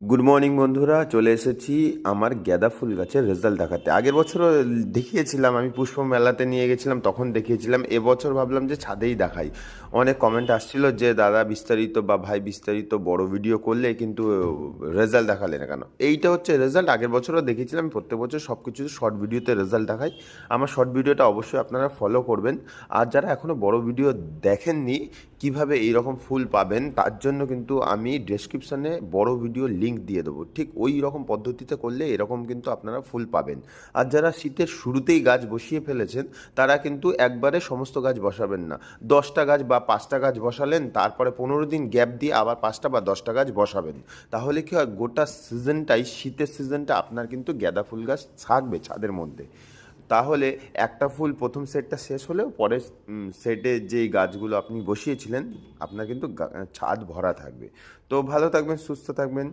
Good morning বন্ধুরা, চলে এসেছি আমার গাঁদা ফুল গাছের রেজাল্ট দেখাতে। আগের বছরও দেখিয়েছিলাম, আমি পুষ্প মেলাতে নিয়ে গেছিলাম, তখন দেখিয়েছিলাম। এবছর ভাবলাম যে ছাদেই দেখাই। অনেক কমেন্ট আসছিল যে দাদা বিস্তারিত বা ভাই বিস্তারিত বড় ভিডিও করলে কিন্তু রেজাল্ট দেখালে না কেন। এইটা হচ্ছে রেজাল্ট। আগের বছরও দেখিয়েছিলাম, আমি প্রত্যেক বছর সব কিছু শর্ট ভিডিওতে রেজাল্ট দেখাই। আমার শর্ট ভিডিওটা অবশ্যই আপনারা ফলো করবেন। আর যারা এখনও বড় ভিডিও দেখেননি কিভাবে এইরকম ফুল পাবেন, তার জন্য কিন্তু আমি ডেসক্রিপশানে বড় ভিডিও লিঙ্ক দিয়ে দেবো। ঠিক ওই রকম পদ্ধতিতে করলে এরকম কিন্তু আপনারা ফুল পাবেন। আর যারা শীতের শুরুতেই গাছ বসিয়ে ফেলেছেন, তারা কিন্তু একবারে সমস্ত গাছ বসাবেন না। 10টা গাছ বা 5টা গাছ বসালেন, তারপরে 15 দিন গ্যাপ দিয়ে আবার 5টা বা 10টা গাছ বসাবেন। তাহলে কি হয়, গোটা সিজনটাই, শীতের সিজনটা আপনার কিন্তু গাঁদা ফুল গাছ থাকবে ছাদের মধ্যে। তাহলে একটা ফুল প্রথম সেটটা শেষ হলেও পরের সেটে যেই গাছগুলো আপনি বসিয়েছিলেন, আপনার কিন্তু ছাদ ভরা থাকবে। তো ভালো থাকবেন, সুস্থ থাকবেন।